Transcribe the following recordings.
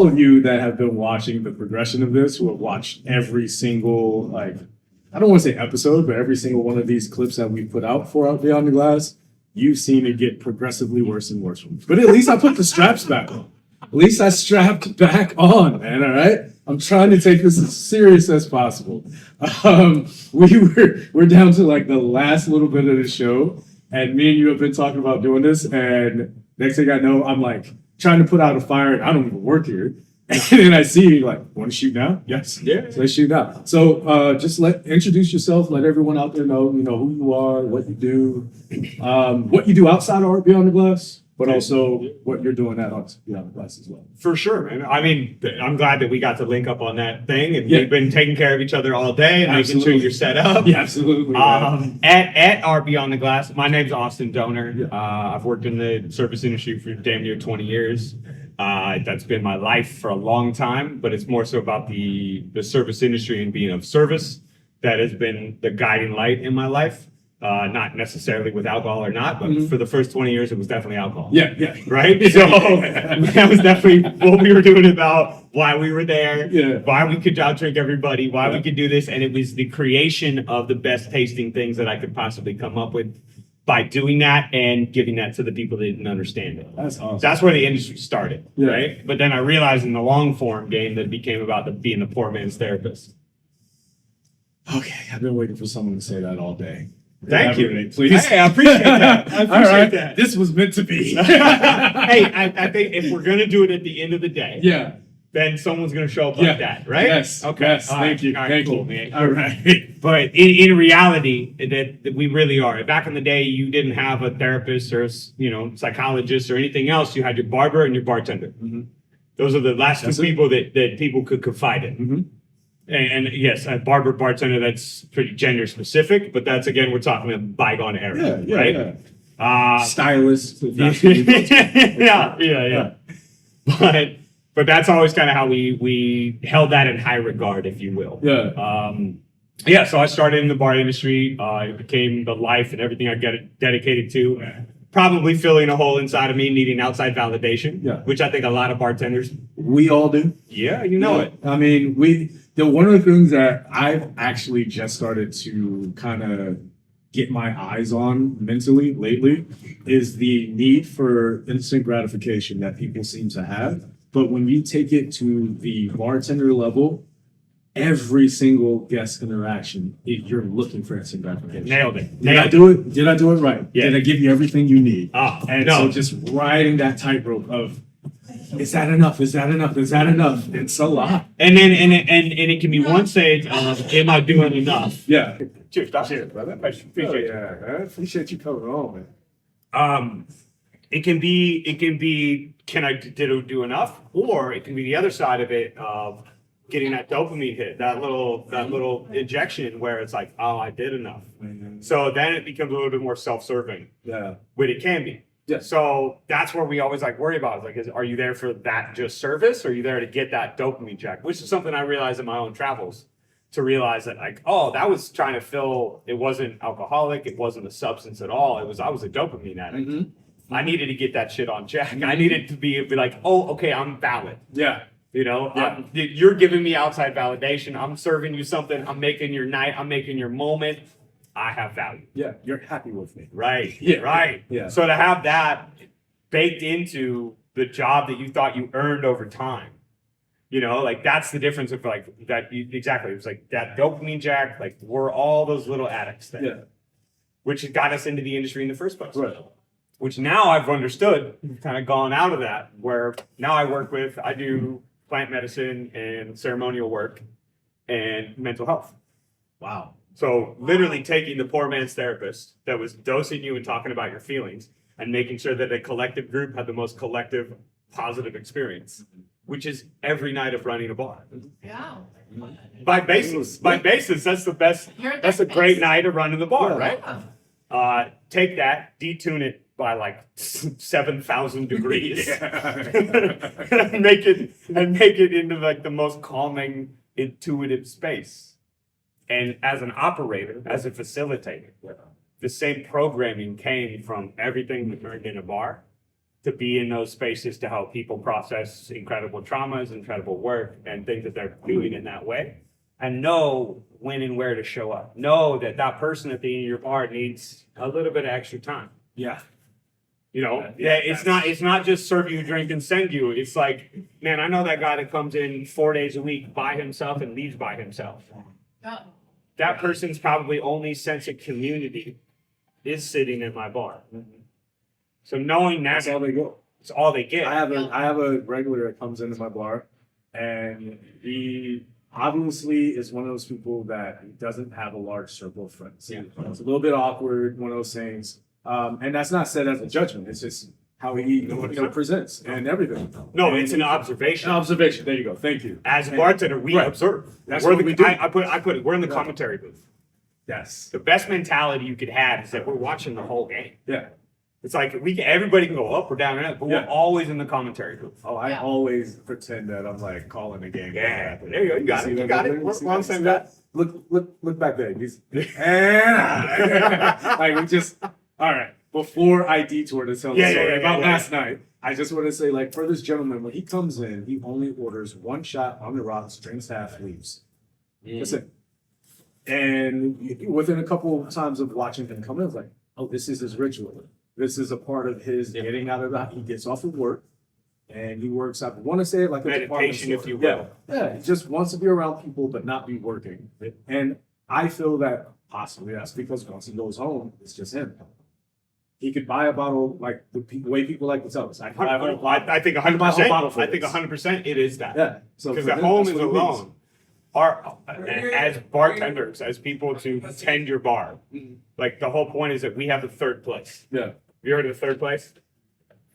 all of you that have been watching the progression of this, who have watched every single, like, I don't want to say episode, but every single one of these clips that we put out for Out Beyond the Glass, you've seen it get progressively worse and worse. But at least I put the straps back on. At least I strapped back on, man, all right? I'm trying to take this as serious as possible. We're down to like the last little bit of the show, and me and you have been talking about doing this, and next thing I know, I'm like trying to put out a fire, and I don't even work here. And then I see you like, want to shoot now? Yes. Yeah. So let's shoot now. So just introduce yourself, let everyone out there know, who you are, what you do outside of Art Beyond the Glass, but also what you're doing at Art Beyond the Glass as well. For sure, man. I mean, I'm glad that we got to link up on that thing, and we've been taking care of each other all day and making sure you're set up. Yeah, absolutely. At Art Beyond the Glass, my name's Austin Donor. Yeah. I've worked in the service industry for damn near 20 years. That's been my life for a long time, but it's more so about the service industry and being of service that has been the guiding light in my life. Not necessarily with alcohol or not, but for the first 20 years, it was definitely alcohol. Yeah, yeah. Right? So that was definitely what we were doing about why we were there, why we could out-drink everybody, why we could do this. And it was the creation of the best tasting things that I could possibly come up with by doing that and giving that to the people that didn't understand it. That's awesome. That's where the industry started, right? But then I realized in the long form game that it became about being the poor man's therapist. Okay, I've been waiting for someone to say that all day. Thank you. Please. Hey, I appreciate that. I appreciate that. This was meant to be. Hey, I think if we're going to do it at the end of the day, then someone's going to show up like that, right? Yes. Okay. Yes. Thank you. All right, Thank cool, you. man. All right. But in reality, that we really are. Back in the day, you didn't have a therapist or psychologist or anything else. You had your barber and your bartender. Mm-hmm. Those are the last two people that people could confide in. Mm-hmm. And yes, a barber, bartender, that's pretty gender specific, but that's, again, we're talking about bygone era, right? Yeah. Stylist. Yeah. But that's always kind of how we held that in high regard, if you will. Yeah. So I started in the bar industry. It became the life and everything I get dedicated to. Probably filling a hole inside of me, needing outside validation, which I think a lot of bartenders. We all do. Yeah, you know it. I mean, one of the things that I've actually just started to kind of get my eyes on mentally lately is the need for instant gratification that people seem to have. But when you take it to the bartender level, every single guest interaction, you're looking for instant gratification. Nailed it. Did I do it? Did I do it right? Yeah. Did I give you everything you need? So just riding that tightrope of, is that enough? Is that enough? Is that enough? It's a lot. And it can be one stage of, am I doing enough? Yeah. Cheers, brother. I appreciate you. I appreciate you coming on, man. It can be, did I do enough? Or it can be the other side of it of getting that dopamine hit, that little injection where it's like, oh, I did enough. Mm-hmm. So then it becomes a little bit more self-serving. Yeah. But it can be. Yeah. So that's where we always worry about it. Are you there for that just service, or are you there to get that dopamine check? Which is something I realized in my own travels, to realize that that was trying to fill, it wasn't alcoholic, it wasn't a substance at all. I was a dopamine addict. Mm-hmm. I needed to get that shit on check. Mm-hmm. I needed to be like, oh, okay, I'm valid. Yeah. You're giving me outside validation. I'm serving you something. I'm making your night. I'm making your moment. I have value. Yeah, you're happy with me. Right. Yeah. Right. Yeah. So to have that baked into the job that you thought you earned over time, that's the difference of that. Exactly. It was like that dopamine jack. We're all those little addicts there, which got us into the industry in the first place. Right. Which now I've understood, kind of gone out of that, where now I do plant medicine and ceremonial work and mental health. Wow. So literally taking the poor man's therapist that was dosing you and talking about your feelings and making sure that a collective group had the most collective positive experience, which is every night of running a bar. Yeah. By basis, that's the best. That's a great night of running the bar, right? Take that, detune it by 7,000 degrees, and make it into the most calming, intuitive space. And as an operator, as a facilitator, the same programming came from everything we learned in a bar to be in those spaces to help people process incredible traumas, incredible work, and things that they're doing in that way. And know when and where to show up. Know that that person at the end of your bar needs a little bit of extra time. Yeah. You know, it's not just serve you a drink and send you. It's like, man, I know that guy that comes in 4 days a week by himself and leaves by himself. That person's probably only sense of community is sitting in my bar. So knowing That's all they go. it's all they get. I have a regular that comes into my bar, and he obviously is one of those people that doesn't have a large circle of friends. Yeah. It's a little bit awkward, one of those things. And that's not said as a judgment. It's just how he presents and everything. No, And it's an observation. An observation. There you go. Thank you. As a bartender, we Right. observe. That's We're what the, we do. I put it. We're in the commentary booth. Yes. The best mentality you could have is that we're watching the whole game. Yeah. It's like everybody can go up or down and up, but Yeah. we're always in the commentary booth. Oh, I always pretend that I'm like calling the game. Yeah, there you go. You got it. You got it. We're on the same guy. Look back there. Like we just all right. Before I detour to tell the story about last night, I just want to say, like, for this gentleman, when he comes in, he only orders one shot on the rocks, drinks half, leaves. That's it. And within a couple of times of watching him come in, I was like, oh, this is his ritual. This is a part of his getting out of that. He gets off of work and he works out. I want to say it like a Meditation, if you Yeah. will. Yeah. He just wants to be around people, but not be working. And I feel that possibly that's because once he goes home, it's just him. He could buy a bottle like the way people like to tell us. I could buy a whole bottle. I think I could buy a whole 100%. bottle for I think this. 100% it is that. Yeah. So Because for the him, home that's is what it means. alone. As bartenders, as people to tend your bar, like the whole point is that we have the third place. Yeah. You heard of the third place?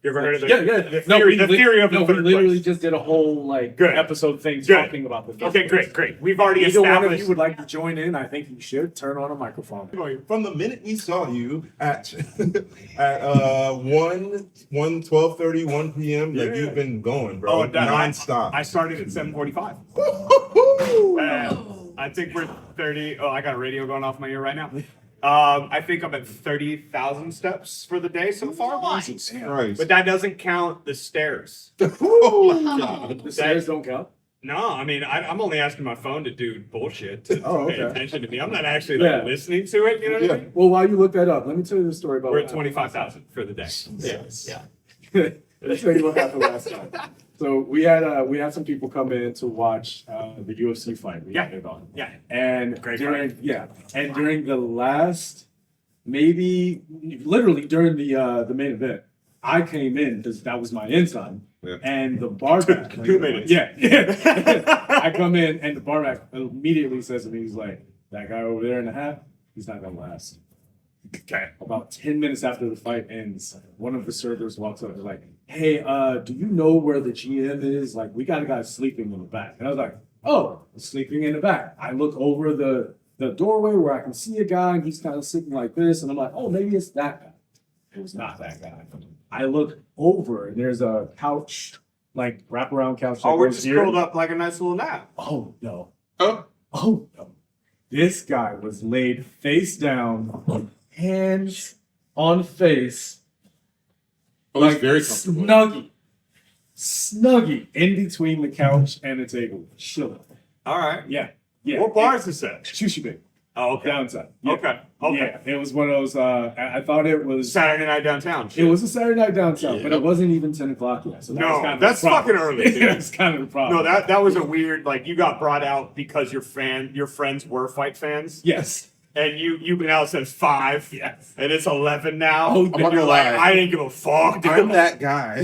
You ever heard of the, Yeah. the theory, the theory of the we third literally place? just did a whole like Good. episode thing Good. talking about the third Okay, place. great. We've already Either one of established. you would like to join in, I think you should turn on a microphone. From the minute we saw you at at 1 p.m. like Yeah. you've been going, bro, nonstop. I started at 7:45. I think we're 30. Oh, I got a radio going off my ear right now. I think I'm at 30,000 steps for the day so far. Jesus Christ. But that doesn't count the stairs. Oh my God. The stairs don't count. No, I mean, I'm only asking my phone to do bullshit to Oh, pay okay. attention to me. I'm not actually like, Yeah. listening to it. You know what I Yeah. mean? Well, while you look that up, let me tell you the story about We're at 25,000 for the day. Yes. Yeah. Let me tell you what happened last time. So we had some people come in to watch the UFC fight. We had it on. Yeah. And Great during fight. and during the last, maybe literally during the main event, I came in because that was my end time. Yeah. And the barback. 2 minutes. Yeah. I come in and the barback immediately says to me, he's like, that guy over there in the hat, he's not gonna last. Okay. About 10 minutes after the fight ends, one of the servers walks up and is like, hey, do you know where the GM is? Like, we got a guy sleeping in the back. And I was like, oh, sleeping in the back. I look over the doorway where I can see a guy and he's kind of sitting like this. And I'm like, oh, maybe it's that guy. It was not that guy. I look over and there's a couch, like wraparound couch. Oh, that we're goes just here. curled up like a nice little nap. Oh, no. Oh, Oh, no. This guy was laid face down, hands on face, oh, he's very comfortable. snuggy in between the couch and the table, chilling. All right. Yeah, yeah. What bar is this at? Sushi Big, Oh, okay. downside. Yeah. Okay. Yeah, it was one of those. I thought it was. Saturday night downtown. It was a Saturday night downtown, but Yeah. it wasn't even 10 o'clock yet. So that No, was kind of that's the problem. fucking early, dude. That's kind of the problem. No, that was a weird, like, you got brought out because your friends were fight fans, Yes. and you've been out since 5, Yes. and it's 11 now. Oh, and I'm not you're gonna like, lie. I didn't give a fuck. I'm that guy.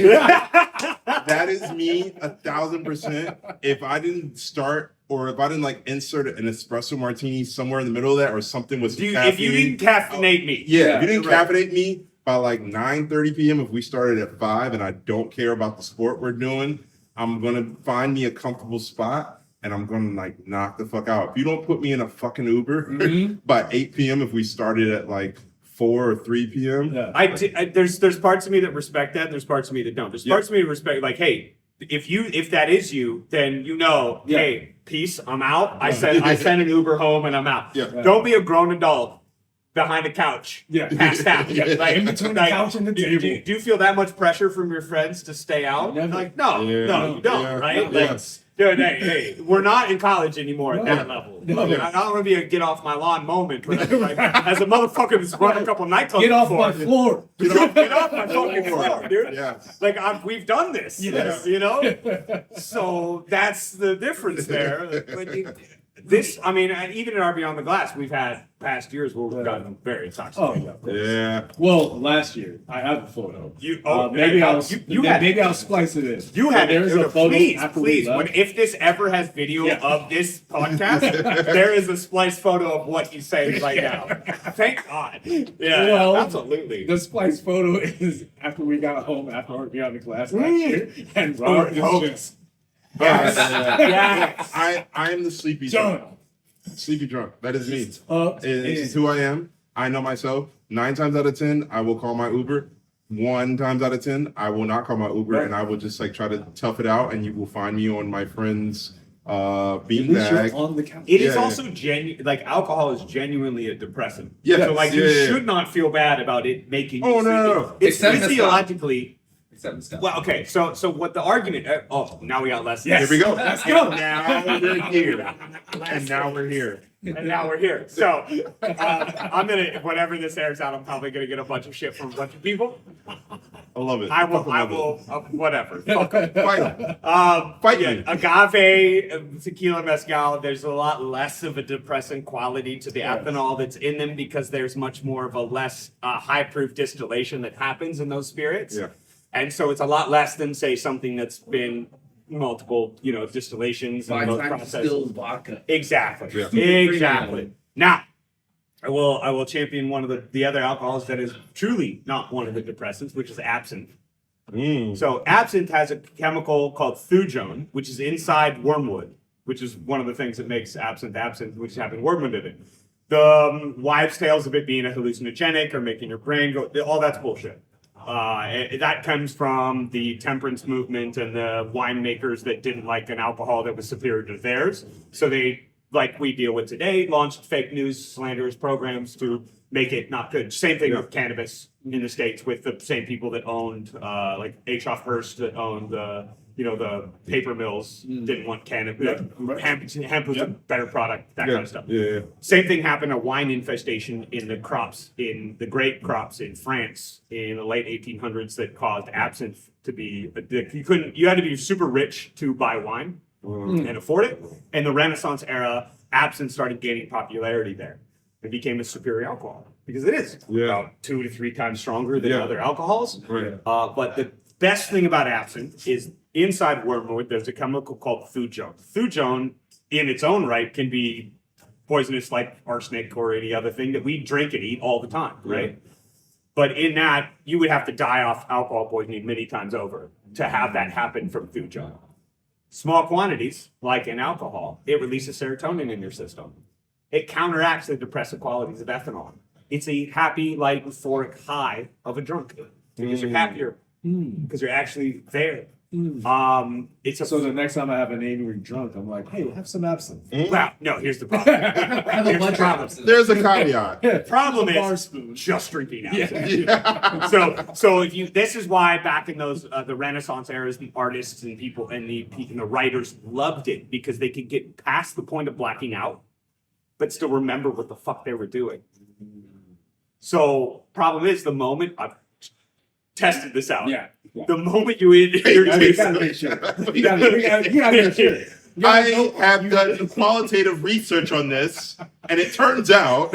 That is me 1,000%. If I didn't start or if I didn't like insert an espresso martini somewhere in the middle of that or something was If you didn't caffeinate me, yeah, if you didn't you're right. caffeinate me by like 9:30 p.m. if we started at 5 and I don't care about the sport we're doing, I'm gonna find me a comfortable spot and I'm gonna like knock the fuck out. If you don't put me in a fucking Uber by 8 p.m. if we started at like 4 or 3 p.m. Yeah. there's parts of me that respect that, and there's parts of me that don't. There's parts of me that respect, like, hey, if that is you, then Yeah. hey, peace, I'm out. I send an Uber home and I'm out. Yeah. Don't be a grown adult behind the couch. Yeah. Passed out. Like, In between the couch and the do, table. do you feel that much pressure from your friends to stay out? Never. Like, no, Yeah. no, you don't, Yeah. right? Not Like, once. dude, hey, we're not in college anymore at No. that level. No. I don't want to be a get off my lawn moment, but like, as a motherfucker that's run a couple nightclubs Get off before, my floor. Get off my fucking floor, dude. Yeah. Like we've done this, Yes. you know. So that's the difference there. But I mean, even in our Beyond the Glass, we've had past years where we've gotten very intoxicated. Oh, Yeah. well, last year I have a photo. Maybe Maybe I'll splice it in. You had There's a photo please, after we please. left. If this ever has video Yeah. of this podcast, there is a spliced photo of what he's saying right now. Thank God. Yeah, Well, absolutely. The splice photo is after we got home after our Beyond the Glass last year, and Robert Oh. is just Yes. I am the sleepy done. drunk. Sleepy drunk. That is me. Up It's who I am. I know myself. 9 times out of 10, I will call my Uber. 1 times out of 10, I will not call my Uber, Right. and I will just like try to tough it out. And you will find me on my friend's At least you're beanbag. on the couch. It is Yeah, also like alcohol is genuinely a depressant. Yes, So like yeah, you yeah. should not feel bad about it making. Oh, you no, no, sleepy. no. It's Except the physiologically. Except the stuff. Well, okay. So what the argument? Oh, now we got lessons. Yes. Here we go. Let's go. Now we're here. And now we're here. And now we're here. So I'm gonna, whenever this airs out, I'm probably gonna get a bunch of shit from a bunch of people. I love it. I will, Fucking whatever. Fuck 'em. love it. Fight me. Agave, tequila, mezcal. There's a lot less of a depressant quality to the ethanol that's in them because there's much more of a less high proof distillation that happens in those spirits. Yeah. And so it's a lot less than say something that's been multiple, distillations and Five those times processes. distilled vodka. Exactly. Yeah. Exactly. Now, I will champion one of the other alcohols that is truly not one of the depressants, which is absinthe. So absinthe has a chemical called thujone, which is inside wormwood, which is one of the things that makes absinthe, which is having wormwood in it. The wives' tales of it being a hallucinogenic or making your brain go, all that's bullshit. That comes from the temperance movement and the winemakers that didn't like an alcohol that was superior to theirs. So they, like we deal with today, launched fake news, slanderous programs to make it not good. Same thing with cannabis in the States with the same people that owned, like H.F. Hearst that owned the paper mills didn't want cannabis. Hemp was a better product, that kind of stuff. Yeah. Same thing happened, a wine infestation in the grape crops in France in the late 1800s that caused absinthe to be you had to be super rich to buy wine and afford it. In the Renaissance era, absinthe started gaining popularity there. It became a superior alcohol because it is about 2 to 3 times stronger than other alcohols. Right. But the best thing about absinthe is inside wormwood, there's a chemical called thujone. Thujone, in its own right, can be poisonous like arsenic or any other thing that we drink and eat all the time, right? But in that, you would have to die off alcohol poisoning many times over to have that happen from thujone. Small quantities, like in alcohol, it releases serotonin in your system. It counteracts the depressive qualities of ethanol. It's a happy, light, euphoric high of a drunk because you're happier because you're actually there. So the next time I have an angry drunk, I'm like, hey, have some absinthe. Well, no, here's the problem. I have a bunch of absinthe. There's a caveat. Problem Bar is spoon. just drinking absinthe. So if you, this is why back in those the Renaissance eras, the artists and people and the writers loved it because they could get past the point of blacking out, but still remember what the fuck they were doing. So problem is the moment I've tested this out. Yeah. The moment you introduce, gotta make sure. You gotta make sure. I have done qualitative research on this, and it turns out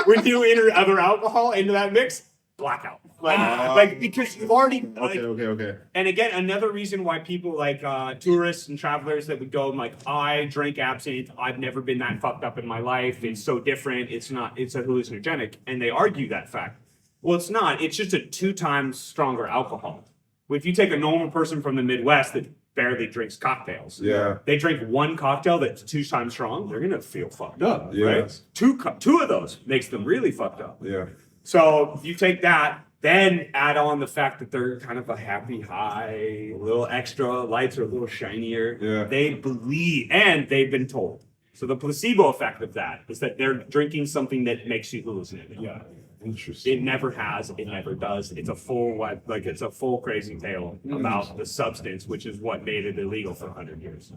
when you enter other alcohol into that mix, blackout. Like because you've already. okay. And again, another reason why people like tourists and travelers that would go like, I drink absinthe. I've never been that fucked up in my life. It's so different. It's not. It's a hallucinogenic, and they argue that fact. Well, it's not. It's just a 2 times stronger alcohol. If you take a normal person from the Midwest that barely drinks cocktails, they drink one cocktail that's 2 times strong, they're gonna feel fucked up. Right? Two of those makes them really fucked up. Yeah. So you take that, then add on the fact that they're kind of a happy high, a little extra, lights are a little shinier. Yeah. They believe, and they've been told So the placebo effect of that is that they're drinking something that makes you hallucinate. Yeah. Interesting. It never has. It never does. It's a full it's a full crazy tale about the substance, which is what made it illegal for 100 years.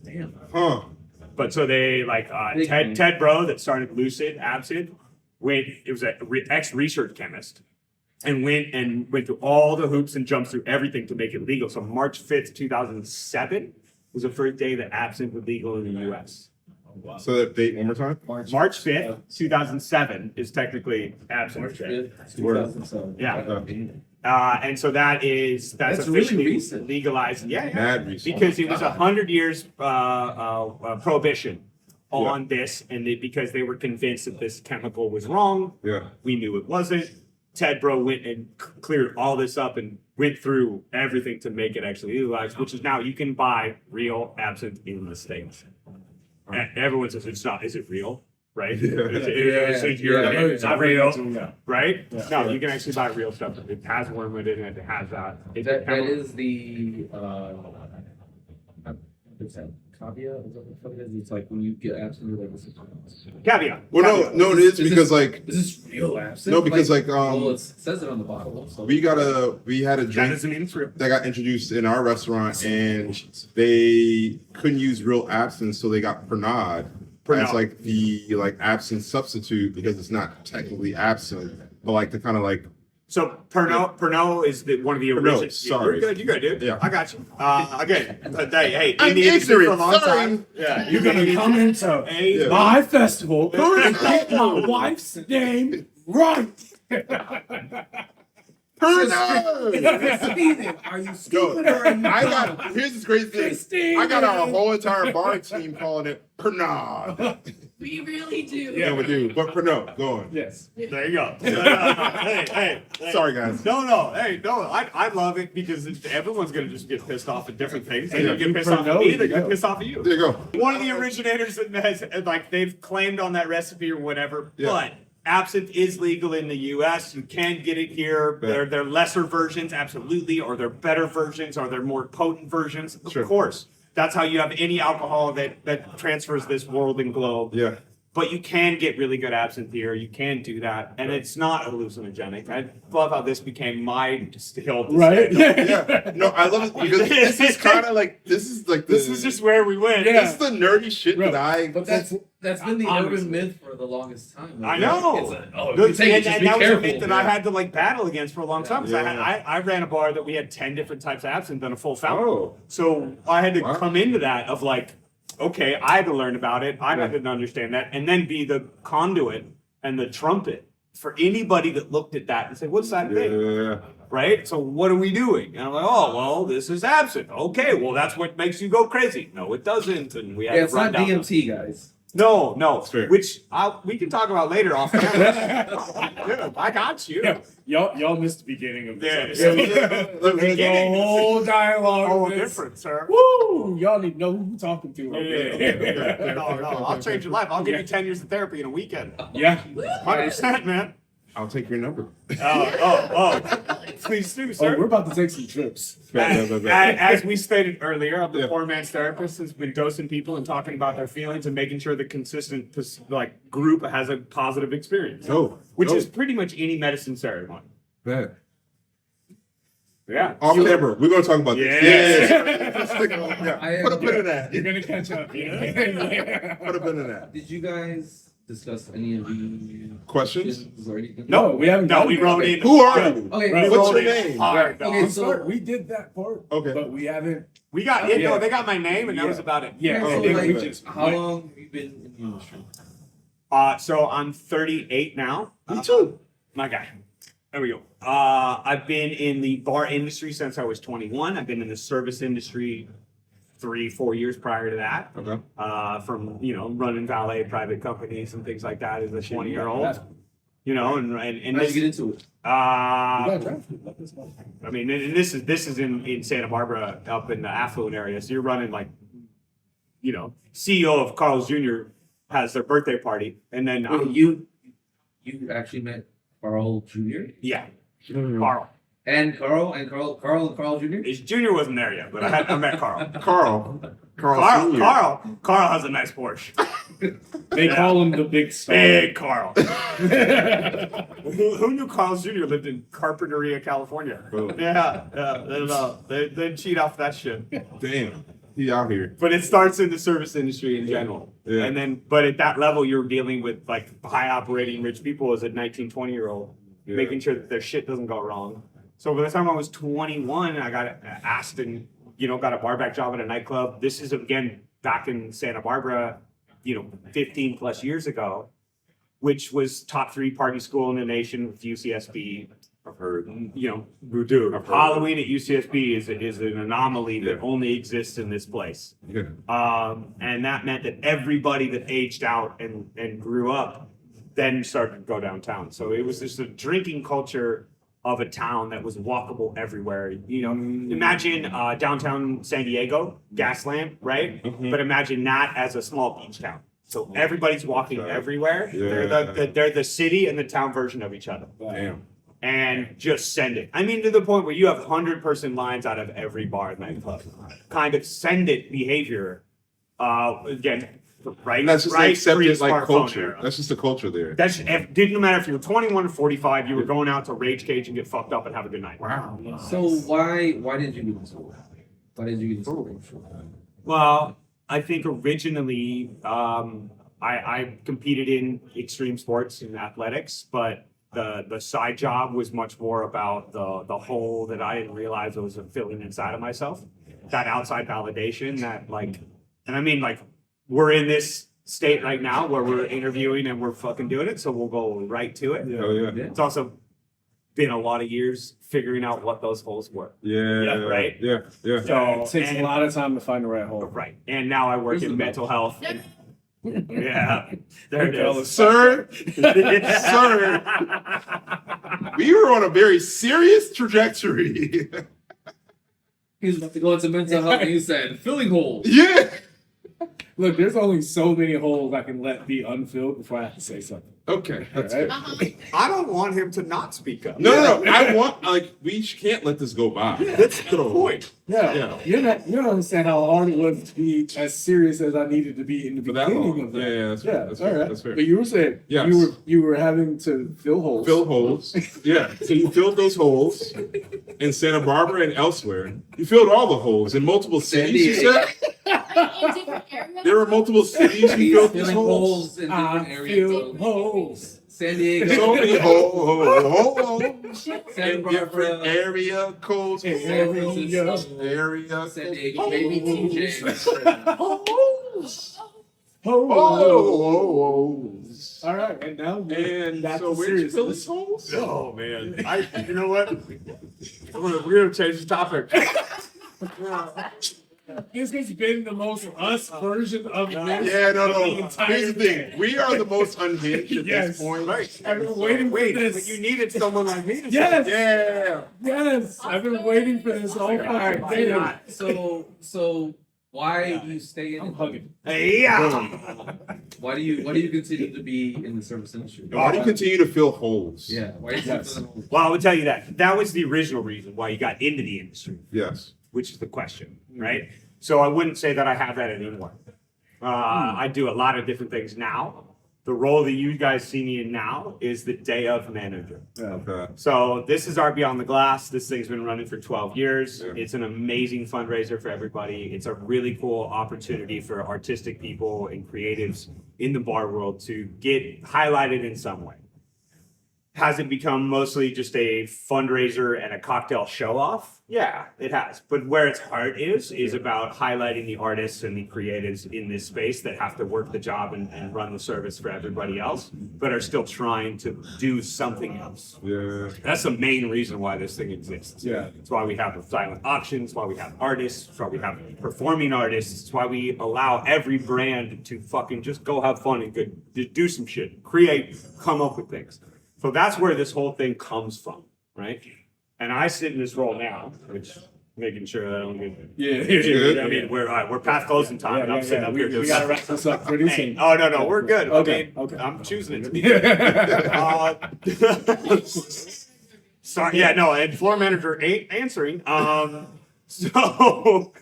Damn. Huh. But so they Ted Bro that started Lucid Absinthe it was an ex-research chemist and went through all the hoops and jumps through everything to make it legal. So March 5th, 2007 was the first day that absinthe was legal in the U.S. So that date one more time. March 5th, 2007 is technically absinthe day. 2007. Yeah. And so that's really officially recent. legalized. Yeah. Mad recent. Because it was 100 years prohibition on this, and because they were convinced that this chemical was wrong. Yeah. We knew it wasn't. Ted Bro went and cleared all this up and went through everything to make it actually legalized, which is now you can buy real absinthe in the States. Everyone says it's not. Is it real? Right? It's not real, right? Yeah. No, you can actually buy real stuff. It has wormwood in it. It has that. That is the what's that? Caveat? Is that what it is? It's like when you get absinthe, like this is caveat. Well, no, it is because like is this real absinthe? no, because like well, it says it on the bottle. So. we had a That drink doesn't mean it's real. that got introduced in our restaurant, and they couldn't use real absinthe, so they got Pernod as like the absinthe substitute because it's not technically absinthe, but like the kind of like So Pernod is one of the original. sorry. You're good, dude. Yeah. I got you. Again, hey, I'm in the industry for a ignorant, long sorry. time. Yeah, You're gonna come into Hey, my festival and get my wife's name right. Pernod. Steven, are you Yo, stupid or are you I dumb? got here's this great thing. I got our whole entire bar team calling it Pernod. We really do. Yeah, we do. But Pernod, go on. Yes. there you go. Hey. Sorry, guys. No. Hey, no. I love it because everyone's gonna just get pissed off at different things. They Yeah. get pissed off at Pernod, me. They yeah. get pissed off at you. There you go. One of the originators that has they've claimed on that recipe or whatever, Yeah. but absinthe is legal in the U.S. You can get it here. Yeah. They're lesser versions, absolutely, or they're better versions, or they're more potent versions. Of Sure. course, that's how you have any alcohol that transfers this world and globe. Yeah. But you can get really good absinthe here. You can do that, and it's not hallucinogenic. I love how this became my hill. to Right? stand up. Yeah. No, I love it because this is kind of like this is just where we went. Yeah. this is the nerdy shit Bro, that I But that's been the Honestly. urban myth for the longest time. I know. It's a, oh, if Good- you take it, and just and be that was a careful. myth that I had to battle against for a long time. 'Cause Yeah. I ran a bar that we had 10 different types of absinthe and a full fountain. Oh. So I had to Wow. come into that of okay, I had to learn about it. I had to understand that, and then be the conduit and the trumpet for anybody that looked at that and said, "What's that thing?" Yeah. Right? So what are we doing? And I'm like, "Oh, well, this is absinthe." Okay, well, that's what makes you go crazy. No, it doesn't. And we had Yeah, to it's run not down. DMT, guys. No, fair. which we can talk about later off camera. Yeah, I got you. Yeah. Y'all missed the beginning of this. Yeah. episode. The There's beginning. a whole dialogue. Oh, of this. different, sir. Woo! Y'all need to know who we're talking to. Yeah. No, I'll change your life. I'll give you 10 years of therapy in a weekend. Yeah. 100%, man. I'll take your number. Please do, Oh, sir. we're about to take some trips. As we stated earlier, I'm the Yeah. poor man's therapist who's been dosing people and talking about their feelings and making sure the consistent group has a positive experience. Which is pretty much any medicine ceremony. bad. Yeah. Off camera, we're gonna talk about this. Yeah. Let's stick on- yeah. I Put a am- pin in that. You're gonna catch up. Yeah. Put a pin in that. Did you guys discuss any of the Questions? or anything? No, we haven't. No, done we that. wrote in. Who are you? Okay, Right. so- What's your rolled in name? hard, Okay, dog. so- We did that part. Okay. But we haven't. We got Yeah. they got my name and that was about it. Yeah. Oh, and so then we like, just how went. long have you been in the industry? So I'm 38 now. Me too. My guy. There we go. I've been in the bar industry since I was 21. I've been in the service industry 3-4 years prior to that. Okay. From running valet private companies and things like that as a 20-year-old. Yeah. And How'd you this, get into it? You got drafted. Let this go. I mean, and this is in Santa Barbara, up in the affluent area. So you're running CEO of Carl's Jr. has their birthday party, and then Wait, you actually met Carl Jr.? yeah, Carl. And Carl Jr. His junior wasn't there yet, but I met Carl. Carl Sr. Carl has a nice Porsche. They call him the big star. Big Carl. Who knew Carl Jr. lived in Carpinteria, California? Boom. Yeah. They cheat off that shit. Damn, he out here. But it starts in the service industry in general. Yeah. And then, but at that level, you're dealing with like high operating rich people as a 19, 20-year-old, Yeah. making sure that their shit doesn't go wrong. So by the time I was 21, I got asked and, got a barback job at a nightclub. This is, again, back in Santa Barbara, 15 plus years ago, which was top 3 party school in the nation with UCSB. I've heard. Dude, Halloween at UCSB is an anomaly that Yeah. only exists in this place. Yeah. And that meant that everybody that aged out and grew up then started to go downtown. So it was just a drinking culture of a town that was walkable everywhere. Imagine downtown San Diego, Gaslamp, right? Mhm. But imagine that as a small beach town. So everybody's walking Okay. everywhere. Yeah. They're the city and the town version of each other. Damn. And just send it. I mean, to the point where you have 100-person lines out of every bar and nightclub. Kind of send it behavior. Again, right? And that's just right accepted like pre-smartphone culture. era. That's just the culture there. Didn't matter if you were 21 or 45, you were going out to Rage Cage and get fucked up and have a good night. Wow. So why did you get into school? Why did you get into school? Well, I think originally I competed in extreme sports and athletics, but the side job was much more about the hole that I didn't realize I was filling inside of myself. That outside validation, and I mean, we're in this state right now where we're interviewing and we're fucking doing it, so we'll go right to it. Oh yeah. It's also been a lot of years figuring out what those holes were. Yeah. right? Yeah. Yeah. So It takes a lot of time to find the right hole. Right. And now I work in mental health. Yeah. There it is. Sir, sir, we were on a very serious trajectory. He was about to go into mental health and you said filling holes. Yeah. Look, there's only so many holes I can let be unfilled before I have to say something. Okay. That's Right? good. I don't want him to not speak up. No. I want we can't let this go by. That's the point. Yeah. You don't understand how hard it was to be as serious as I needed to be in the For that beginning long. of that. Yeah, that's fair. That's all fair. right. That's fair. But you were saying Yes. you were having to fill holes. Fill holes. Yeah. So you filled those holes in Santa Barbara and elsewhere. You filled all the holes in multiple cities, you Diego. said? There were multiple cities you filled these Filling holes. holes in different I areas. fill holes. San Diego. So many holes Santa in different Barbara. area codes. San Francisco. Area. San Diego. Maybe TJ. Holes. Holes. All right, and now And that's so the where'd you serious fill these holes? Oh man. You know what? We're gonna change the topic. This has been the most us version of this. Yeah, no. the entire Here's the thing. We are the most unhinged at Yes. this point. Right. I've been waiting for Wait, this. but you needed someone like me to Yes. Yeah. Yes, I've been waiting for this all fucking day. So why do you stay in I'm it? hugging. Yeah. Why do you continue to be in the service industry? Why do you continue to fill holes? Yeah. Why do you Yes. filling holes? Well, I would tell you that. That was the original reason why you got into the industry, Yes. which is the question, right? So I wouldn't say that I have that anymore. I do a lot of different things now. The role that you guys see me in now is the day of manager. Okay. So this is our Beyond the Glass. This thing's been running for 12 years. Yeah. It's an amazing fundraiser for everybody. It's a really cool opportunity for artistic people and creatives in the bar world to get highlighted in some way. Has it become mostly just a fundraiser and a cocktail show off? Yeah, it has. But where its heart is about highlighting the artists and the creatives in this space that have to work the job and run the service for everybody else, but are still trying to do something else. Yeah. That's the main reason why this thing exists. Yeah. It's why we have the silent auctions, why we have artists, it's why we have performing artists, it's why we allow every brand to fucking just go have fun and do some shit, create, come up with things. So that's where this whole thing comes from, right? And I sit in this role now, which making sure that I don't get. Yeah. I mean, we're past closing time, and I'm sitting up here. We just- gotta wrap this up pretty Hey, soon. oh no, we're good. Okay, I mean, okay. I'm choosing it to be good. Sorry, yeah, no, and floor manager ain't answering. So,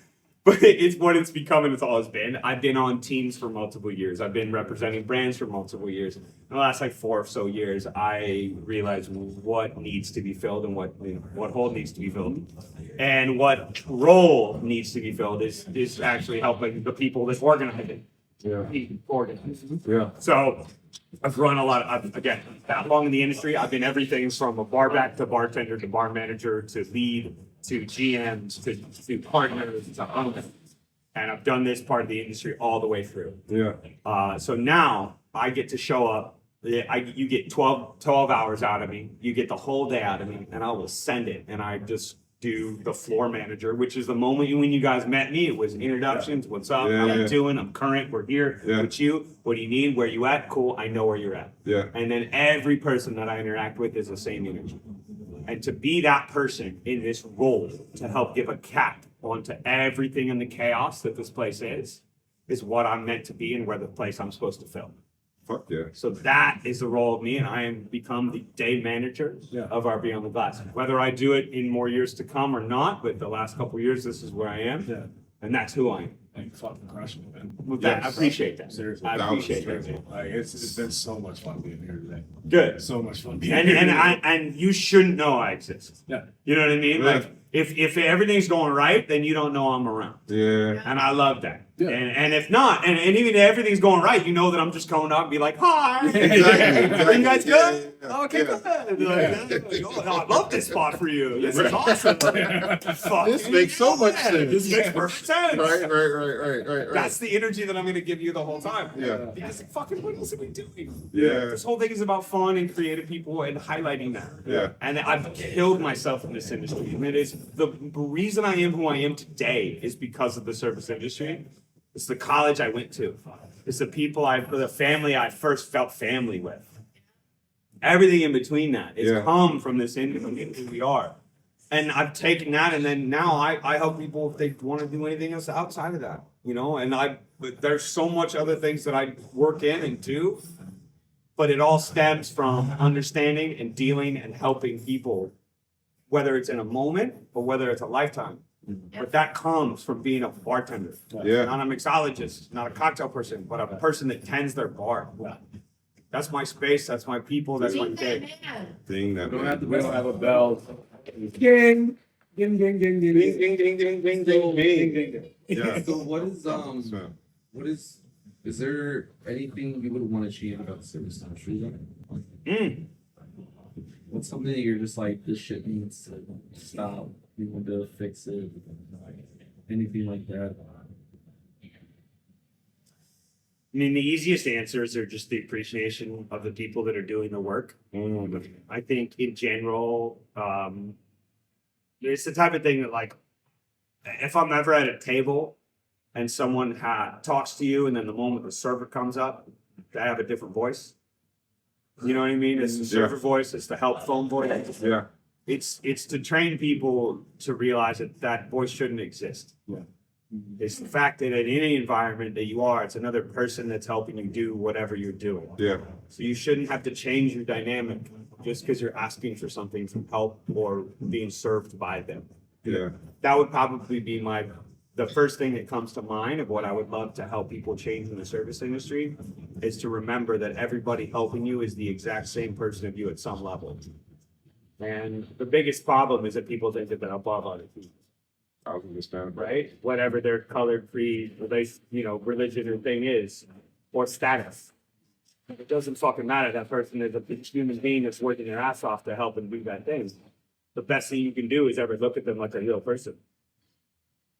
but it's what it's become and it's always been. I've been on teams for multiple years. I've been representing brands for multiple years. In the last like 4 or so years, I realized what needs to be filled and what hole needs to be filled, and what role needs to be filled is actually helping the people that organize it. Yeah. Organize. Yeah. So I've run a lot of, again, that long in the industry. I've been everything from a bar back to bartender to bar manager to lead to GM to partners to owner. And I've done this part of the industry all the way through. Yeah. So now I get to show up. You get 12 hours out of me. You get the whole day out of me, and I will send it. And I just do the floor manager, which is the moment when you guys met me. It was introductions. What's up? How you doing? I'm current. We're here with you. What do you need? Where you at? Cool. I know where you're at. Yeah. And then every person that I interact with is the same energy. And to be that person in this role to help give a cap onto everything in the chaos that this place is what I'm meant to be and where the place I'm supposed to fill. Fuck yeah. So that is the role of me, and I am become the day manager of our Beyond the Glass. Whether I do it in more years to come or not, but the last couple of years, this is where I am, and that's who I am. And fucking crushing it, man. With that, I appreciate that. Seriously. I appreciate that. Like it's been so much fun being here today. Good. So much fun being And here. and you shouldn't know I exist. Yeah. You know what I mean? Yeah. Like if everything's going right, then you don't know I'm around. Yeah. And I love that. Yeah. And if not, and even if everything's going right, you know that I'm just coming up and be like, hi. Exactly. Are you guys good? Yeah. Okay, Yeah. good. Like, oh, I love this spot for you. This is awesome. This makes so much sense. This makes perfect sense. Right. That's the energy that I'm going to give you the whole time. Yeah. Because fucking what else are we doing? Yeah. This whole thing is about fun and creative people and highlighting that. Yeah. And I've killed myself in this industry. And it is the reason I am who I am today is because of the service industry. It's the college I went to. It's the people the family I first felt family with. Everything in between that has come from this industry who we are. And I've taken that, and then now I help people if they want to do anything else outside of that, you know. And but there's so much other things that I work in and do, but it all stems from understanding and dealing and helping people, whether it's in a moment or whether it's a lifetime. But that comes from being a bartender, Yeah. not a mixologist, not a cocktail person, but a person that tends their bar. That's my space. That's my people. That's my day. Thing that We don't have a bell. Ding, ding, ding, ding, ding, ding, ding, ding, ding, ding, ding, ding, ding. Yeah. So what is there anything you would want to change about the service industry? What's something that you're just like, this shit needs to stop, you want to fix it, anything like that? I mean, the easiest answers are just the appreciation of the people that are doing the work. I think in general, it's the type of thing that, like, if I'm ever at a table and someone talks to you, and then the moment the server comes up, they have a different voice. You know what I mean? It's the server voice. It's the help phone voice. Yeah. It's to train people to realize that voice shouldn't exist. Yeah. It's the fact that in any environment that you are, it's another person that's helping you do whatever you're doing. Yeah. So you shouldn't have to change your dynamic just because you're asking for something from help or being served by them. Yeah. That would probably be the first thing that comes to mind of what I would love to help people change in the service industry is to remember that everybody helping you is the exact same person of you at some level. And the biggest problem is that people think that they're above other people. I understand. Right? Whatever their color, creed, religion or thing is, or status. It doesn't fucking matter. That person is a human being that's working their ass off to help and do that thing. The best thing you can do is ever look at them like a real person.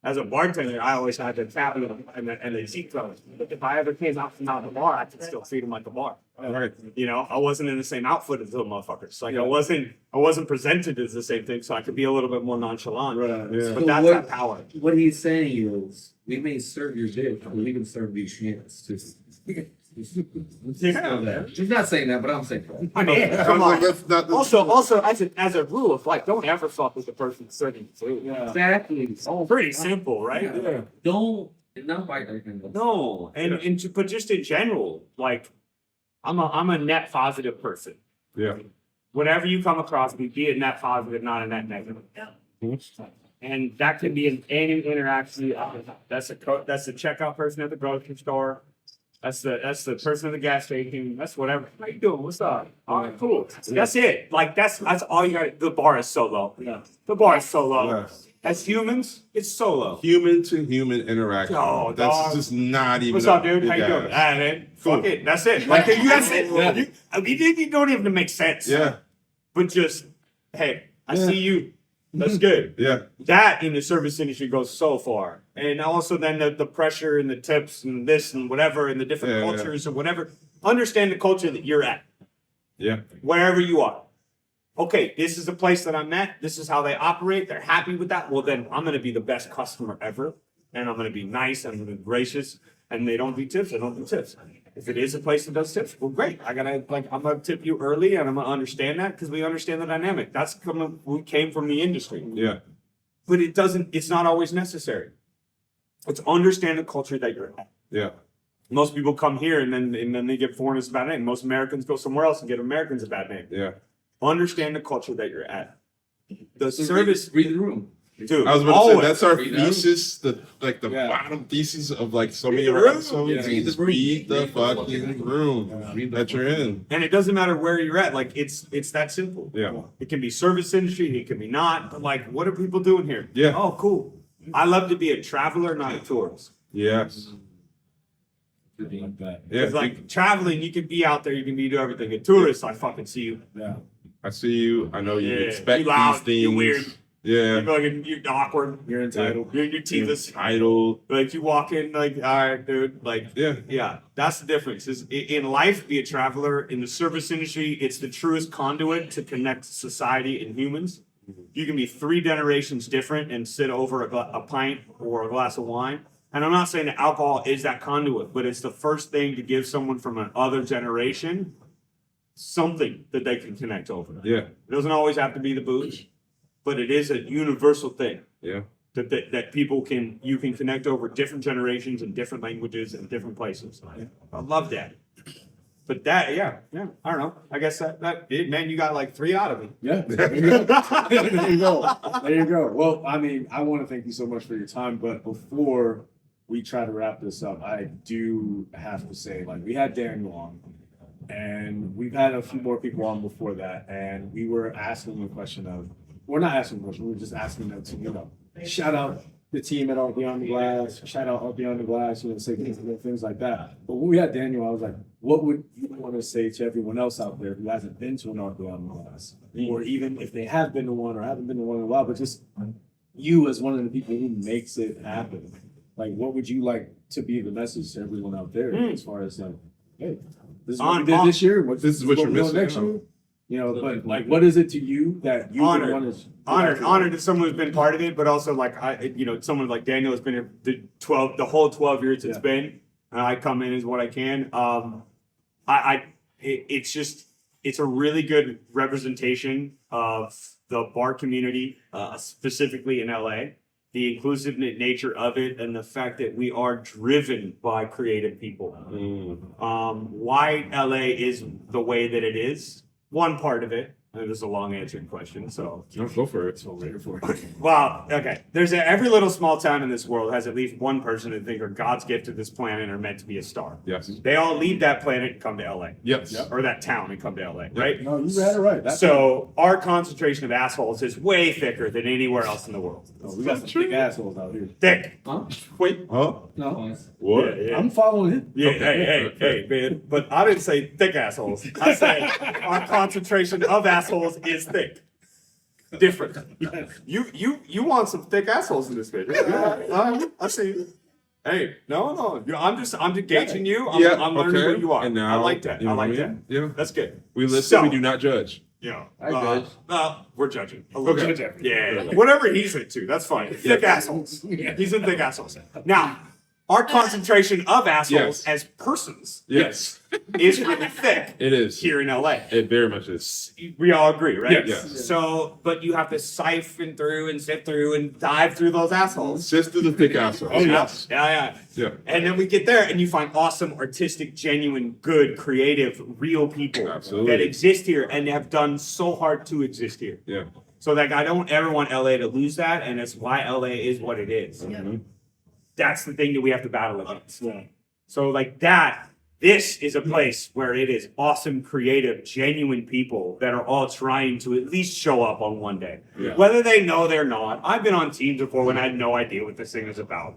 As a bartender, I always had the tap and the seat closed. But if I ever came out from out the bar, I could still treat them like a bar. Right. You know, I wasn't in the same outfit as those motherfuckers. Like I wasn't presented as the same thing, so I could be a little bit more nonchalant. Right. Yeah. But that's that power. What he's saying is, we may serve your dick, but we can serve these hands too. Yeah. He's not saying that, but I'm saying that. I mean, I come was like, on. that's not the Also, as a rule of life, don't ever fuck with the person serving food. Yeah. Exactly. Oh, pretty simple, right? Yeah. Don't not bite their hand. No, but just in general, like I'm a net positive person. Yeah. whatever you come across, be a net positive, not a net negative. And that can be in any interaction. That's the checkout person at the grocery store. That's the person at the gas station. That's whatever. How you doing? What's up? All right, cool. That's it. Like that's all you got. The bar is so low. Yeah. The bar is so low. Yes. As humans, it's so low. Human to human interaction. Oh, That's dog. just not even. What's up, dude? big How you doing? ass. Man, Cool. fuck it. That's it. Like that's it. I mean, you don't even make sense. Yeah, But just, hey, I Yeah. see you. That's good. yeah, That in the service industry goes so far. And also then the pressure and the tips and this and whatever and the different Yeah, cultures or whatever. Understand the culture that you're at, yeah, wherever you are. Okay, this is the place that I'm at. This is how they operate. They're happy with that. Well, then I'm going to be the best customer ever. And I'm going to be nice. I'm going to be gracious. And they don't do tips. I don't do tips. If it is a place that does tips, well, great. I'm gonna tip you early, and I'm gonna understand that because we understand the dynamic. We came from the industry, yeah, but it's not always necessary. It's understand the culture that you're at. yeah, Most people come here and then they give foreigners a bad name. Most Americans go somewhere else and give Americans a bad name. yeah. Understand the culture that you're at. The service, Read the room. dude. I was about to always. say that's our Read out. thesis, the Yeah. bottom thesis of like so Read many the of our room. episodes. Yeah. Is read the fucking room Read the that you're in. And it doesn't matter where you're at. Like it's that simple. Yeah, It can be service industry. It can be not. But like, what are people doing here? Yeah. Oh, cool. I love to be a traveler, not a tourist. yes, Like that. yeah. It's like traveling, you can be out there, you can do everything. A tourist, I fucking see you. Yeah. I see you. I know you Yeah. expect You loud, these things. you're weird. Yeah, You're awkward. You're entitled. You're teethless. idle. Like you walk in, like, all right, dude. Like, Yeah, that's the difference. Is in life, be a traveler. In the service industry, it's the truest conduit to connect society and humans. You can be 3 generations different and sit over a pint or a glass of wine. And I'm not saying that alcohol is that conduit, but it's the first thing to give someone from another generation something that they can connect over. yeah, It doesn't always have to be the booze, but it is a universal thing yeah. that you can connect over different generations and different languages and different places. I love that. But that, yeah, I don't know. I guess that man, you got like 3 out of me. Yeah, there you go. There you go. There you go. Well, I mean, I want to thank you so much for your time, but before we try to wrap this up, I do have to say, like, we had Daniel on, and we've had a few more people on before that, and we were asking the question of, we're not asking the question, we were just asking them to, shout out the team at Art Beyond the Glass, shout out Art Beyond the Glass, say things like that. But when we had Daniel, I was like, what would you want to say to everyone else out there who hasn't been to an Art Beyond the Glass? Or even if they have been to one or haven't been to one in a while, but just you as one of the people who makes it happen. Like, what would you like to be the message to everyone out there as far as like, hey, this is what we did this year. This is what you're we're doing missing next out. year. You know, but like, what is it to you that you would want to Honored that someone who's been part of it, but also like someone like Daniel has been here the whole 12 years it's been. And I come in as what I can. It's a really good representation of the bar community, specifically in LA. The inclusive nature of it, and the fact that we are driven by creative people. Why LA is the way that it is. One part of it, and this is a long answering question, so. No, go for it. So later for it. Well, okay. Every little small town in this world has at least one person that think are God's gift to this planet and are meant to be a star. Yes. They all leave that planet and come to LA. Yes. Or that town and come to LA, right? No, you had it right. That's So our concentration of assholes is way thicker than anywhere else in the world. no, we got some big assholes out here. Thick. Huh? Wait. Huh? No, What? Yeah. I'm following it. Yeah, hey, man. But I didn't say thick assholes. I said our concentration of assholes is thick. Different. You want some thick assholes in this video. I see. Hey, no. I'm just gauging you. I'm learning where you are. And now, I like that. you know I like what that. mean? Yeah. That's good. We listen, So- we do not judge. Yeah. I judge. We're judging. A little Okay. bit. Yeah. Whatever he's into, that's fine. Thick assholes. He's in thick assholes. Now, our concentration of assholes Yes. as persons Yes, is really thick it is. here in LA. It very much is. We all agree, right? Yes. So, but you have to siphon through and sift through and dive through those assholes. Just through the thick assholes. Oh, yes. Yeah. Yeah. And then we get there and you find awesome, artistic, genuine, good, creative, real people Absolutely. that exist here and have done so hard to exist here. Yeah. So like I don't ever want LA to lose that, and it's why LA is what it is. That's the thing that we have to battle against. Yeah. So like that, this is a place where it is awesome, creative, genuine people that are all trying to at least show up on one day. Yeah. Whether they know they're not. I've been on teams before when I had no idea what this thing is about.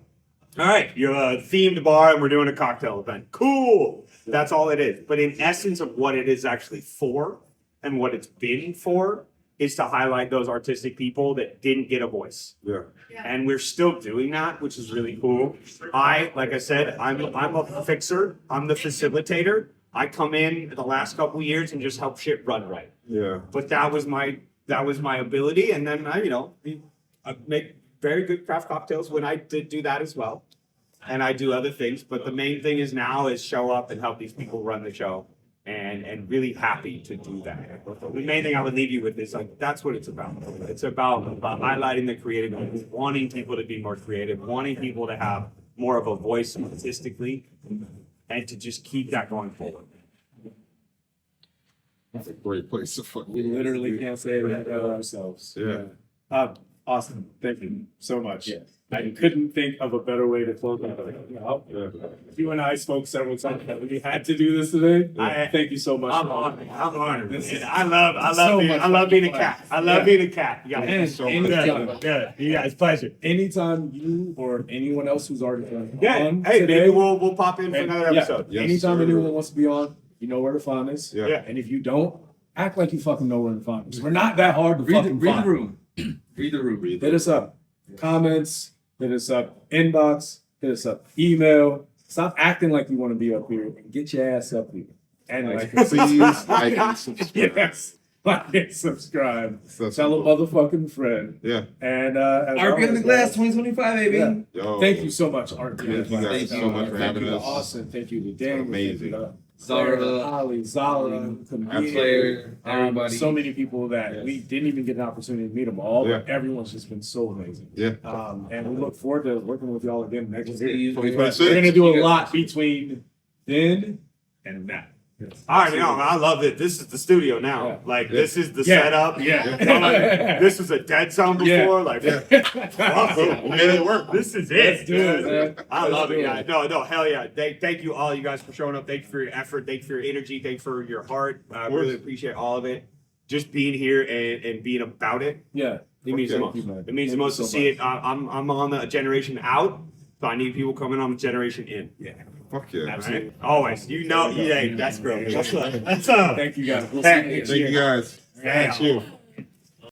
All right, you're a themed bar and we're doing a cocktail event. Cool. That's all it is. But in essence of what it is actually for and what it's been for is to highlight those artistic people that didn't get a voice. Yeah. And we're still doing that, which is really cool. Like I said, I'm a fixer. I'm the facilitator. I come in the last couple of years and just help shit run right. Yeah. But that was my ability. And then I make very good craft cocktails when I did do that as well. And I do other things. But the main thing is now is show up and help these people run the show. And really happy to do that. The main thing I would leave you with is like that's what it's about. It's about highlighting the creative, wanting people to be more creative, wanting people to have more of a voice artistically, and to just keep that going forward. That's a great place to fucking. We literally can't say that ourselves. Yeah. Awesome. Thank you so much. Yes. I couldn't think of a better way to close out. Yeah. You and I spoke several times that we had to do this today. Thank you so much. I'm honored. I love being a fun. cat. I love Yeah. being a cat. Yeah. And so much anytime, Good. Yeah, it's a pleasure. anytime you or anyone else who's already been Yeah. on Hey, today, maybe we'll pop in for another yeah, episode. Yes, anytime sir. anyone wants to be on, you know where to find us. Yeah. Yeah. And if you don't, act like you fucking know where to find us. We're not that hard to Read fucking the find. room. Read the room. Hit us up. Comments, hit us up. Inbox, hit us up. Email. Stop acting like you want to be up here and get your ass up here. And like, Please like and subscribe. yes, like and subscribe. That's Tell a cool. motherfucking friend. Yeah. And as RP on the always, glass 2025, baby. Yeah. Yo. Thank you so much, Art. Thank you guys so much for Thank having you to us. Austin. Thank you to Daniel. Amazing. Thank you to Zara, Holly, Zara, Absolutely. Claire, everybody. so many people that Yes. we didn't even get an opportunity to meet them all, but Yeah. everyone's just been so amazing. Yeah. And we look forward to working with y'all again next See year. you. But 2026. we're gonna do a lot between then and now. All right, I love it. This is the studio now. Yeah. Like Yeah. this is the Yeah. setup. Yeah. I'm like, this was a dead zone before. Yeah. Like, We made it work. this is it. Let's do it, man. I love it. do Yeah. it. No, hell yeah. Thank you all you guys for showing up. Thank you for your effort. Thank you for your energy. Thank you for your heart. I course. really appreciate all of it. Just being here and being about it. Yeah. It means the Okay. most. Thank you, man. It means the Thank most you to so see much. it. I'm on the generation out, so I need people coming on the generation in. Yeah. Fuck yeah. Absolutely. Always. You know, yeah, that's great. That's up. Thank you guys. We'll see Hey, you next Thank year. you guys. Yeah. Thank you.